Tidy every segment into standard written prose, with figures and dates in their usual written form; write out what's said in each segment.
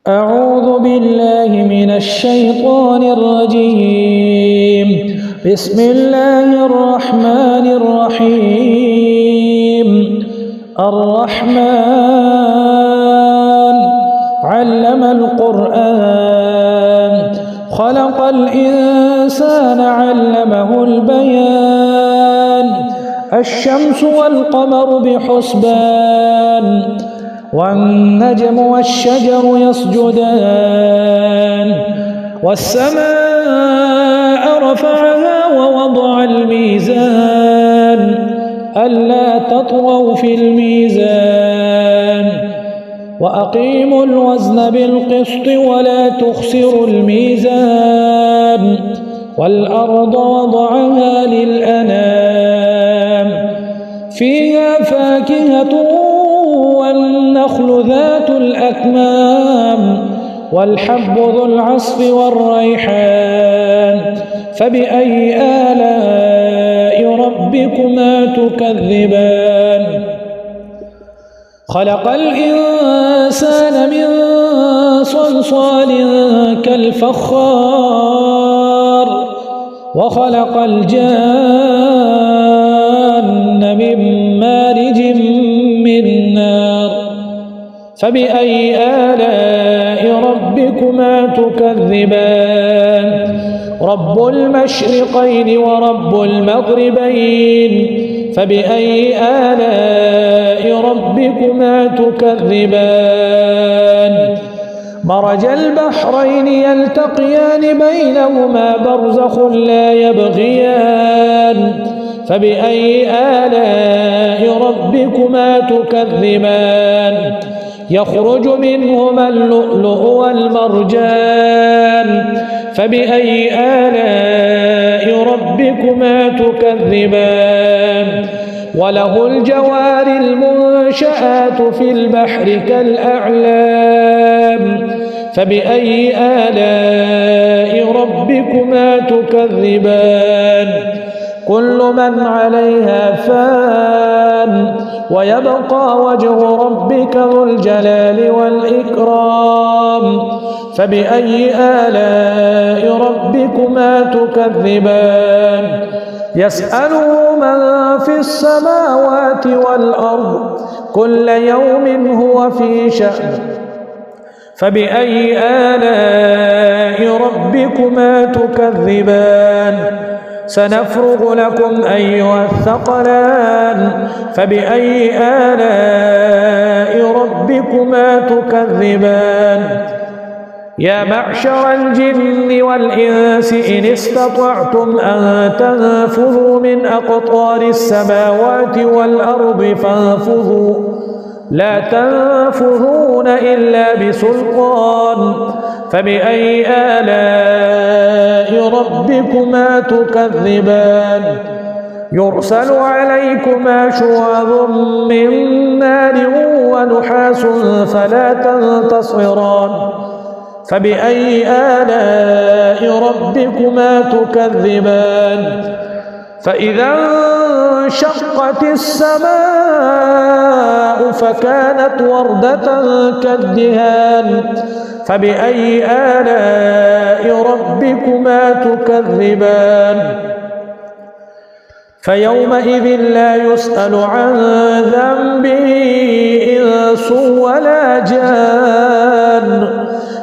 أعوذ بالله من الشيطان الرجيم. بسم الله الرحمن الرحيم. الرحمن علم القرآن خلق الإنسان علمه البيان. الشمس والقمر بحسبان والنجم والشجر يسجدان. والسماء رفعها ووضع الميزان ألا تطغوا في الميزان وأقيموا الوزن بالقسط ولا تخسروا الميزان. والأرض وضعها للأنام فيها فاكهة والنخل ذات الأكمام والحب ذو العصف والريحان. فبأي آلاء ربكما تكذبان؟ خلق الإنسان من صلصال كالفخار وخلق الجان من مارج من نار. فبأي آلاء ربكما تكذبان؟ رب المشرقين ورب المغربين. فبأي آلاء ربكما تكذبان؟ مرج البحرين يلتقيان بينهما برزخ لا يبغيان. فبأي آلاء ربكما تكذبان؟ يخرج منهما اللؤلؤ والمرجان. فبأي آلاء ربكما تكذبان؟ وله الجوار المنشآت في البحر كالأعلام. فبأي آلاء ربكما تكذبان؟ كل من عليها فان ويبقى وجه ربك ذو الجلال والإكرام. فبأي آلاء ربكما تكذبان؟ يسأله من في السماوات والأرض كل يوم هو في شأن. فبأي آلاء ربكما تكذبان؟ سنفرغ لكم أيها الثقلان. فبأي آلاء ربكما تكذبان؟ يا معشر الجن والإنس إن استطعتم أن تنفذوا من أقطار السماوات والأرض فانفذوا لا تنفذون إلا بسلطان. فبأي آلاء ربكما تكذبان؟ يرسل عليكما شواظ من نار ونحاس فلا تنتصران. فبأي آلاء ربكما تكذبان؟ فإذا انشقت السماء فكانت وردة كالدهان. فبأي آلاء ربكما تكذبان؟ فيومئذ لا يسأل عن ذنبه إنس ولا جان.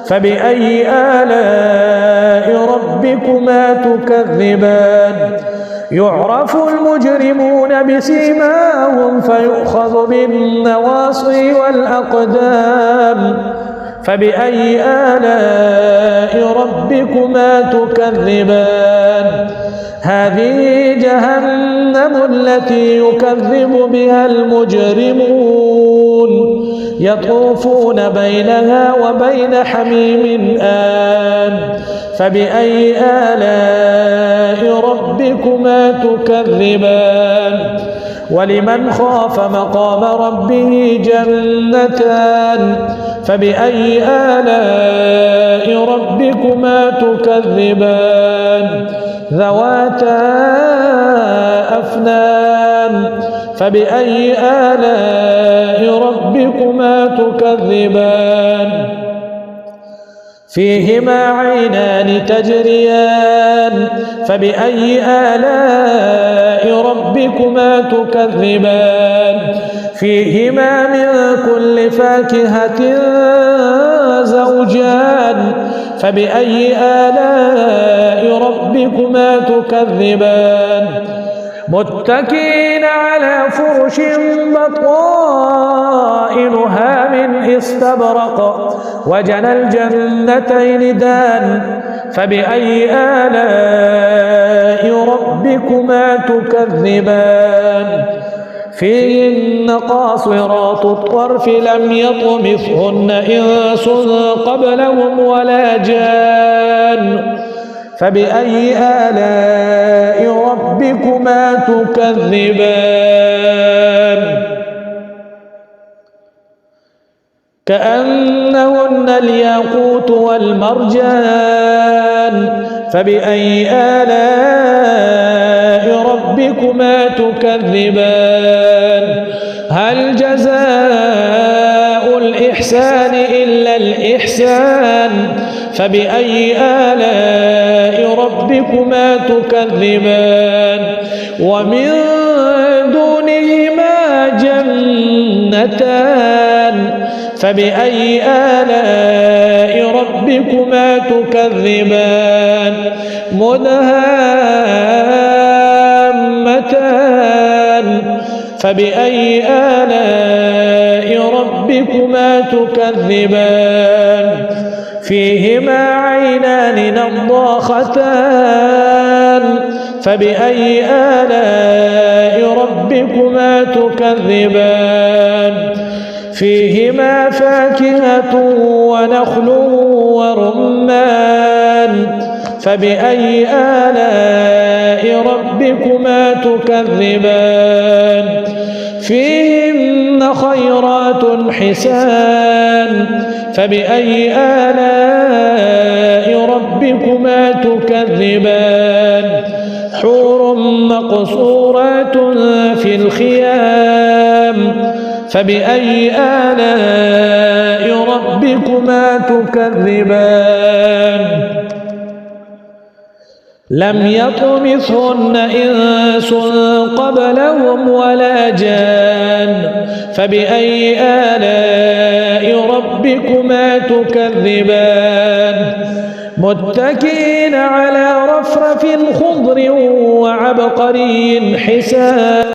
فبأي آلاء ربكما تكذبان؟ يعرف المجرمون بسيماهم فيؤخذ بالنواصي والأقدام. فبأي آلاء ربكما تكذبان؟ هذه جهنم التي يكذب بها المجرمون يطوفون بينها وبين حميم آن. فبأي آلاء ربكما تكذبان؟ ولمن خاف مقام ربه جنتان. فبأي آلاء ربكما تكذبان؟ ذواتا أفنان. فبأي آلاء ربكما تكذبان فيهما عينان تجريان فبأي آلاء ربكما تكذبان فيهما من كل فاكهة زوجان فبأي آلاء ربكما تكذبان متكئين على فرش بطائنها من استبرق وجنى الجنتين دان فبأي آلاء ربكما تكذبان فيهن قاصرات الطرف لم يطمثهن إنس قبلهم ولا جان فبأي آلاء ربكما تكذبان كأنهن الياقوت والمرجان فبأي آلاء ربكما تكذبان هل جزاء الإحسان إلا الإحسان فبأي آلاء ربكما تكذبان ومن دونهما جنتان فبأي آلاء ربكما تكذبان مدهامتان فبأي آلاء ربكما تكذبان فيهما عينان نضاختان فبأي آلاء ربكما تكذبان فيهما فاكهة ونخل ورمان فبأي آلاء ربكما تكذبان فيهن خيرات حسان فبأي آلاء ربكما تكذبان حور مقصورات في الخيام فبأي آلاء ربكما تكذبان لم يطمثهن إنس قبلهم ولا جان فبأي آلاء ربكما تكذبان متكئين على رفرف خضر وعبقري حسان